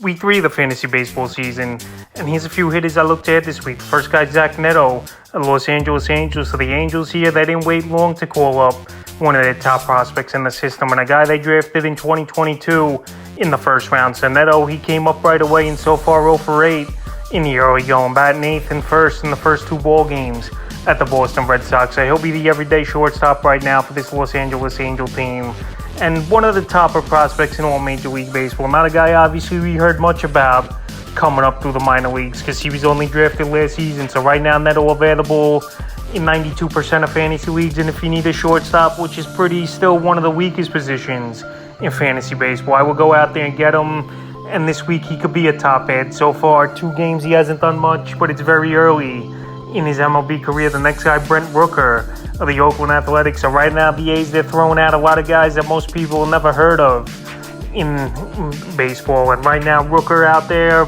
Week 3 of the fantasy baseball season, and here's a few hitters I looked at this week. First guy, Zach Neto of Los Angeles Angels. So the Angels here, they didn't wait long to call up one of their top prospects in the system, and a guy they drafted in 2022 in the first round. So Neto, he came up right away, and so far 0 for 8 in the early going, batting 8th and 1st in the first 2 ball games at the Boston Red Sox. So he'll be the everyday shortstop right now for this Los Angeles Angel team. And one of the topper prospects in all Major League Baseball. Not a guy, obviously, we heard much about coming up through the minor leagues because he was only drafted last season. So right now, Neto available in 92% of fantasy leagues. And if you need a shortstop, which is still one of the weakest positions in fantasy baseball, I will go out there and get him. And this week, he could be a top ad. So far, 2 games, he hasn't done much, but it's very early in his MLB career. The next guy, Brent Rooker of the Oakland Athletics. So right now, the A's, they're throwing out a lot of guys that most people never heard of in baseball. And right now, Rooker out there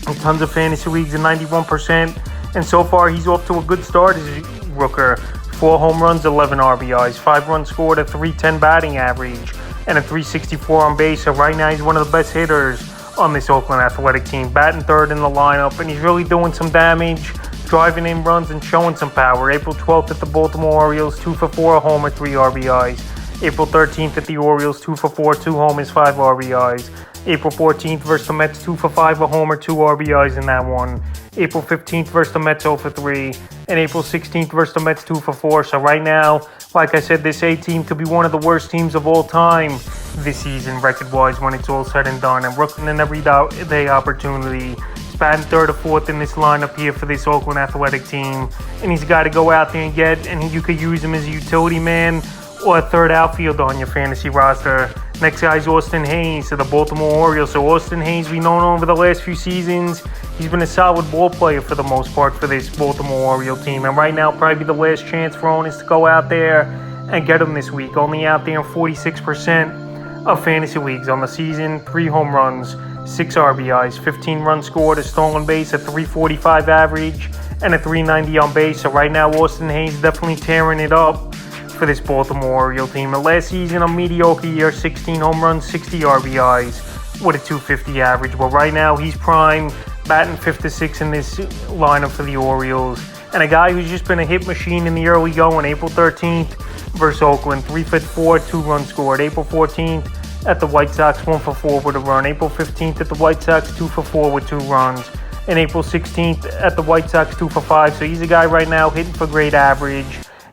in tons of fantasy leagues in 91%. And so far, he's off to a good start as Rooker. 4 home runs, 11 RBIs, 5 runs scored, a .310 batting average, and a .364 on base. So right now, he's one of the best hitters on this Oakland Athletic team. Batting third in the lineup, and he's really doing some damage, driving in runs and showing some power. April 12th at the Baltimore Orioles, 2 for 4, a homer, 3 RBIs. April 13th at the Orioles, 2 for 4, 2 homers, 5 RBIs. April 14th versus the Mets, 2 for 5, a homer, 2 RBIs in that one. April 15th versus the Mets, 0 for 3. And April 16th versus the Mets, 2 for 4. So right now, like I said, this A team could be one of the worst teams of all time this season, record-wise, when it's all said and done. And Brooklyn an everyday opportunity. Batting third or fourth in this lineup here for this Oakland Athletic team. And he's got to go out there and get, and you could use him as a utility man or a third outfielder on your fantasy roster. Next guy's Austin Hayes of the Baltimore Orioles. So Austin Hayes, we've known over the last few seasons, he's been a solid ball player for the most part for this Baltimore Orioles team. And right now, probably the last chance for owners to go out there and get him this week. Only out there in 46% of fantasy leagues on the season. 3 home runs, 6 RBIs, 15 runs scored, a stolen base, a .345 average, and a .390 on base. So right now, Austin Hayes definitely tearing it up for this Baltimore Orioles team. And last season, a mediocre year, 16 home runs, 60 RBIs with a .250 average. But right now, he's prime, batting 5th to 6th in this lineup for the Orioles. And a guy who's just been a hit machine in the early going. April 13th versus Oakland, 3 for 4, 2 runs scored. April 14th at the White Sox, 1 for 4 with a run. April 15th at the White Sox, 2 for 4 with 2 runs. And April 16th at the White Sox, 2 for 5. So he's a guy right now hitting for great average.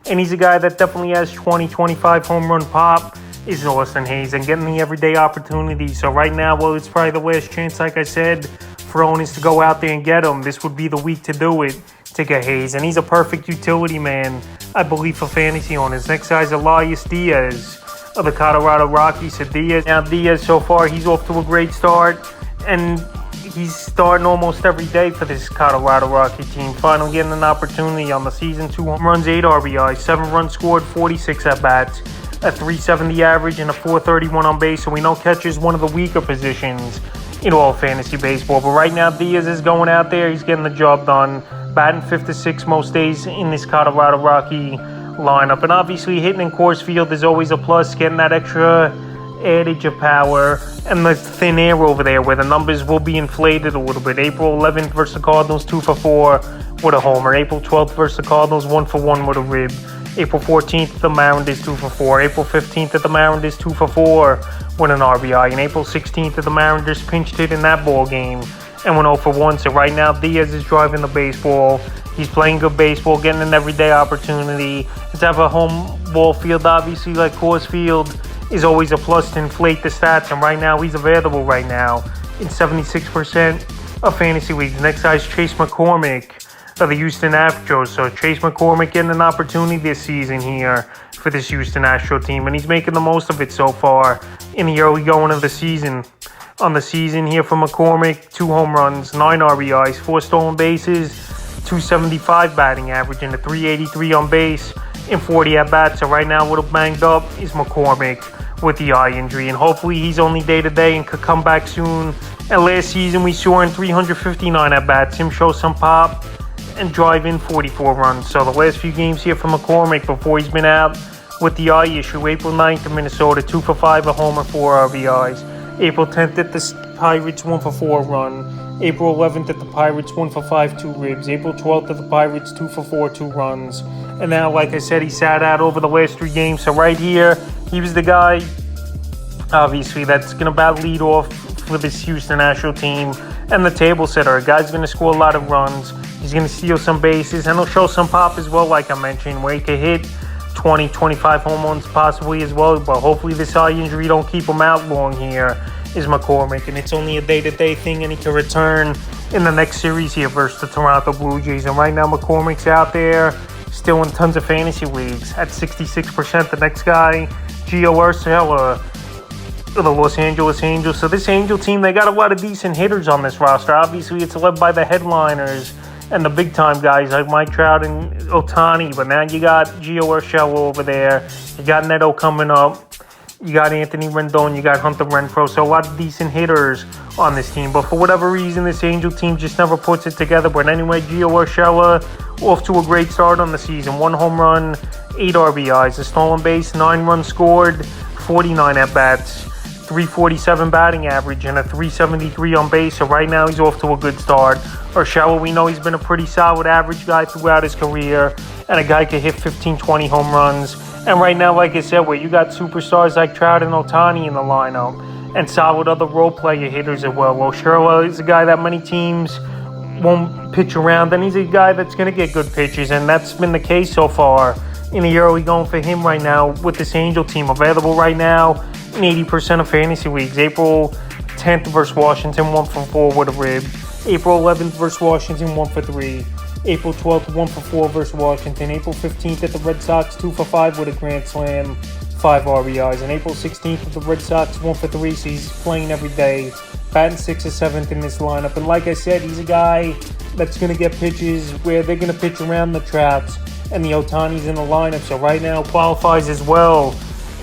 And he's a guy that definitely has 20, 25 home run pop is Austin Hayes and getting the everyday opportunity. So right now, well, it's probably the last chance, like I said, for owners to go out there and get him. This would be the week to do it, to get Hayes. And he's a perfect utility man, I believe, for fantasy owners. Next guy's Elias Diaz of the Colorado Rockies. So Diaz, so far, he's off to a great start. And he's starting almost every day for this Colorado Rocky team. Finally getting an opportunity on the season. 2 home runs, 8 RBIs, 7 runs scored, 46 at-bats, a .370 average, and a .431 on base. So we know catcher's one of the weaker positions in all fantasy baseball. But right now, Diaz is going out there. He's getting the job done. Batting 5th to 6th most days in this Colorado Rocky lineup. And obviously, hitting in Coors Field is always a plus. Getting that extra adage of power and the thin air over there where the numbers will be inflated a little bit. April 11th versus the Cardinals, 2 for 4 with a homer. April 12th versus the Cardinals, 1 for 1 with a rib. April 14th at the Mariners, 2 for 4. April 15th at the Mariners, 2 for 4 with an RBI. And April 16th at the Mariners pinched hit in that ball game and went 0 for 1. So right now, Diaz is driving the baseball. He's playing good baseball, getting an everyday opportunity. To have a home ball field, obviously, like Coors Field, is always a plus to inflate the stats. And right now, he's available right now in 76% of fantasy leagues. Next guy's Chase McCormick of the Houston Astros. So Chase McCormick getting an opportunity this season here for this Houston Astro team. And he's making the most of it so far in the early going of the season. On the season here for McCormick, 2 home runs, 9 RBIs, 4 stolen bases, .275 batting average, and a .383 on base in 40 at-bats. So right now, what's banged up is McCormick with the eye injury. And hopefully he's only day-to-day and could come back soon. And last season, we saw in 359 at-bats him show some pop and drive in 44 runs. So the last few games here for McCormick before he's been out with the eye issue. April 9th in Minnesota, 2 for 5, a homer, 4 RBIs. April 10th at the Pirates 1-for-4 run. April 11th at the Pirates 1-for-5, 2 ribs. April 12th at the Pirates 2-for-4, 2 runs. And now, like I said, he sat out over the last 3 games. So right here, he was the guy, obviously, that's going to bat lead off for this Houston Astro team. And the table setter. A guy's going to score a lot of runs. He's going to steal some bases. And he'll show some pop as well, like I mentioned, where he could hit 20, 25 home runs possibly as well. But hopefully this eye injury don't keep him out long here, is McCormick. And it's only a day-to-day thing, and he can return in the next series here versus the Toronto Blue Jays. And right now McCormick's out there still in tons of fantasy leagues at 66%. The next guy, Gio Urshela, the Los Angeles Angels. So this Angel team, they got a lot of decent hitters on this roster. Obviously, it's led by the headliners and the big-time guys like Mike Trout and Ohtani. But now you got Gio Urshela over there. You got Neto coming up. You got Anthony Rendon. You got Hunter Renfroe. So a lot of decent hitters on this team. But for whatever reason, this Angel team just never puts it together. But anyway, Gio Urshela off to a great start on the season. 1 home run, 8 RBIs, a stolen base, 9 runs scored, 49 at-bats, 347 batting average, and a 373 on base. So right now he's off to a good start. Urshela, we know he's been a pretty solid average guy throughout his career, and a guy can hit 15, 20 home runs. And right now, like I said, where you got superstars like Trout and Ohtani in the lineup, and solid other role player hitters as well. Urshela is a guy that many teams won't pitch around, and he's a guy that's going to get good pitches, and that's been the case so far in the early going for him right now with this Angel team. Available right now in 80% of fantasy leagues. April 10th versus Washington, 1-for-4 with a rib. April 11th versus Washington, 1-for-3. April 12th, 1-for-4 versus Washington. April 15th at the Red Sox, 2-for-5 with a grand slam, 5 RBIs. And April 16th at the Red Sox, 1-for-3, so he's playing every day. Batting 6th or 7th in this lineup. And like I said, he's a guy that's going to get pitches where they're going to pitch around the Trouts and the Ohtani's in the lineup. So right now qualifies as well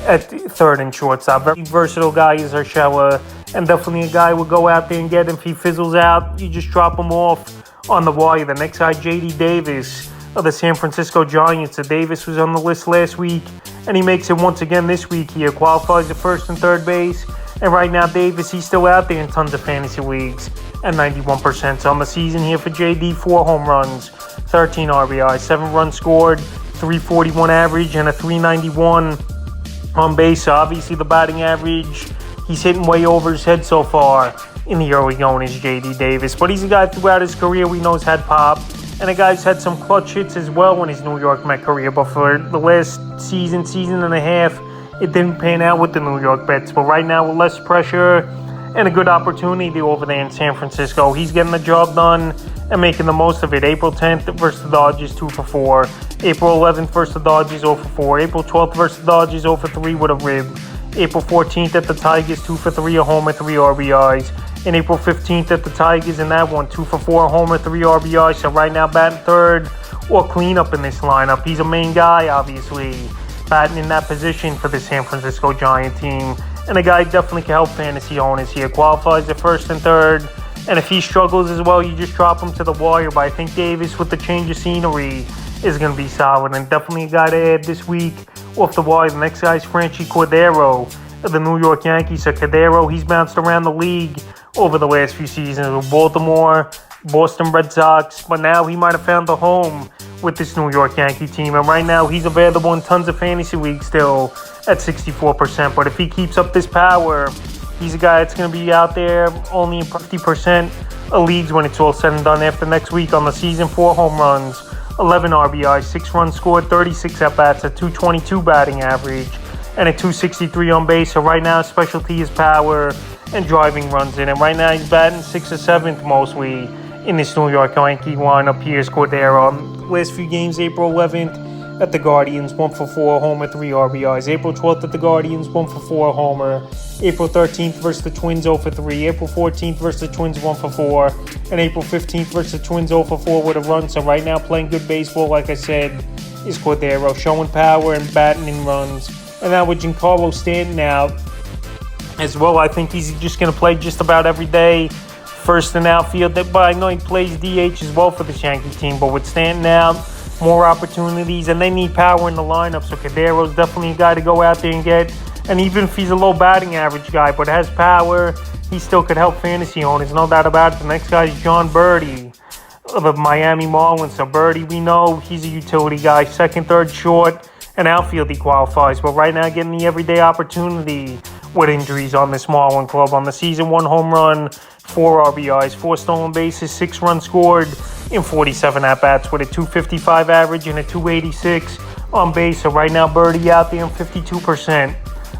at third and shortstop. Very versatile guy is Urshela, and definitely a guy will go out there and get him. If he fizzles out, you just drop him off on the wire. The next guy, J.D. Davis of the San Francisco Giants. So Davis was on the list last week, and he makes it once again this week here. Qualifies at first and third base. And right now, Davis, he's still out there in tons of fantasy leagues at 91%. So on the season here for J.D., 4 home runs, 13 RBIs, 7 runs scored, 341 average, and a 391 on base. So obviously the batting average, he's hitting way over his head so far in the early going is J.D. Davis. But he's a guy throughout his career we know has had pop, and a guy's had some clutch hits as well in his New York Met career. But for the last season and a half, it didn't pan out with the New York Mets. But right now, with less pressure and a good opportunity over there in San Francisco, he's getting the job done and making the most of it. April 10th versus the Dodgers, 2-for-4. April 11th versus the Dodgers, 0-for-4. April 12th versus the Dodgers, 0-for-3 with a rib. April 14th at the Tigers, 2-for-3, a homer, 3 RBIs. And April 15th at the Tigers in that one, 2-for-4, a homer, 3 RBIs. So right now, batting third or cleanup in this lineup. He's a main guy, obviously, batting in that position for the San Francisco Giant team. And a guy definitely can help fantasy owners here. Qualifies at first and third. And if he struggles as well, you just drop him to the wire. But I think Davis, with the change of scenery, is going to be solid. And definitely a guy to add this week off the wire. The next guy is Franchy Cordero of the New York Yankees. So Cordero, he's bounced around the league over the last few seasons with Baltimore, Boston Red Sox. But now he might have found a home with this New York Yankee team. And right now, he's available in tons of fantasy leagues still at 64%. But if he keeps up this power, he's a guy that's going to be out there only in 50% of leagues when it's all said and done after next week on the season. 4 home runs, 11 RBIs, 6 runs scored, 36 at-bats, a 222 batting average, and a 263 on base. So right now, his specialty is power and driving runs in. And right now, he's batting 6th or 7th mostly in this New York Yankee lineup. Here's Cordero. Last few games, April 11th at the Guardians, 1-for-4, homer, 3 RBIs. April 12th at the Guardians, 1-for-4, homer. April 13th versus the Twins, 0-for-3. April 14th versus the Twins, 1-for-4. And April 15th versus the Twins, 0-for-4 with a run. So right now, playing good baseball, like I said, is Cordero, showing power and batting in runs. And now with Giancarlo Stanton out as well, I think he's just going to play just about every day. First and outfield, but I know he plays DH as well for this Yankee team. But with Stanton out, more opportunities, and they need power in the lineup. So Cadero's definitely a guy to go out there and get. And even if he's a low batting average guy, but has power, he still could help fantasy owners, no doubt about it. The next guy is John Birdie of the Miami Marlins. So Birdie, we know he's a utility guy, second, third, short, and outfield he qualifies. But right now, getting the everyday opportunity with injuries on this Marlin club. On the season, 1 home run, 4 RBIs, 4 stolen bases, 6 runs scored in 47 at-bats with a 255 average and a 286 on base. So right now, Birdie out there in 52%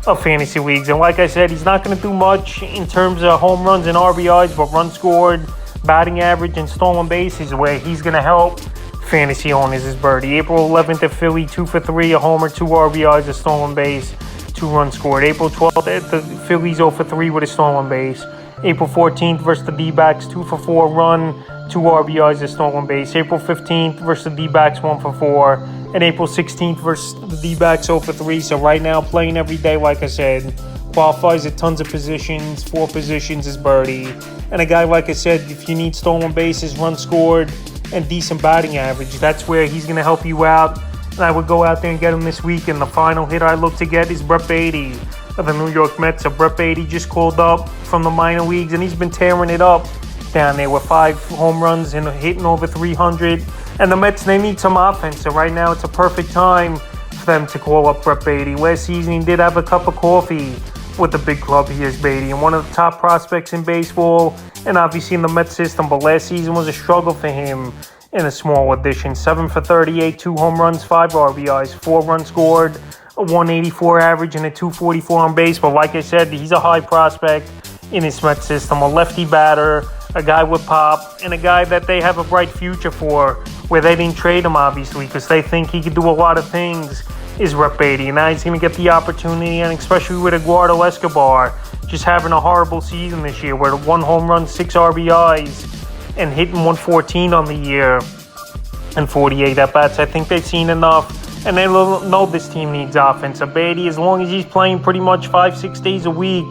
of fantasy leagues. And like I said, he's not going to do much in terms of home runs and RBIs, but runs scored, batting average, and stolen bases where he's going to help fantasy owners is Birdie. April 11th at Philly, 2 for 3, a homer, 2 RBIs, a stolen base, 2 runs scored. April 12th at the Phillies, 0 for 3 with a stolen base. April 14th versus the D-backs, 2 for 4 run, 2 RBIs, a stolen base. April 15th versus the D-backs, 1 for 4. And April 16th versus the D-backs, 0 for 3. So right now, playing every day, like I said, qualifies at tons of positions. 4 positions is Birdie. And a guy, like I said, if you need stolen bases, runs scored, and decent batting average, that's where he's going to help you out. And I would go out there and get him this week. And the final hit I look to get is Brett Baty of the New York Mets. So Brett Baty just called up from the minor leagues, and he's been tearing it up down there with 5 home runs and hitting over 300. And the Mets, they need some offense. So right now, it's a perfect time for them to call up Brett Baty. Last season, he did have a cup of coffee with the big club. Here's Baty, and one of the top prospects in baseball, and obviously in the Mets system. But last season was a struggle for him in a small addition. 7 for 38, 2 home runs, 5 RBIs, 4 runs scored, a 184 average, and a 244 on base. But like I said, he's a high prospect in his Mets system. A lefty batter, a guy with pop, and a guy that they have a bright future for, where they didn't trade him, obviously, because they think he could do a lot of things, is Brett Baty. And now he's going to get the opportunity, and especially with Eduardo Escobar just having a horrible season this year, where 1 home run, 6 RBIs, and hitting 114 on the year and 48 at-bats. I think they've seen enough, and they know this team needs offense. So Baty, as long as he's playing pretty much 5-6 days a week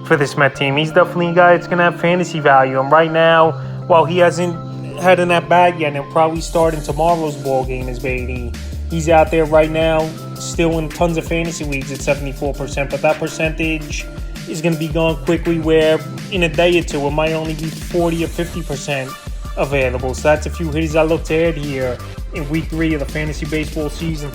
for this Met team, he's definitely a guy that's going to have fantasy value. And right now, while he hasn't had an at-bat yet, and he'll probably start in tomorrow's ball game as Baty, he's out there right now still in tons of fantasy leagues at 74%, but that percentage is going to be gone quickly, where in a day or two it might only be 40 or 50% available. So that's a few hitters I look to add here in week 3 of the fantasy baseball season.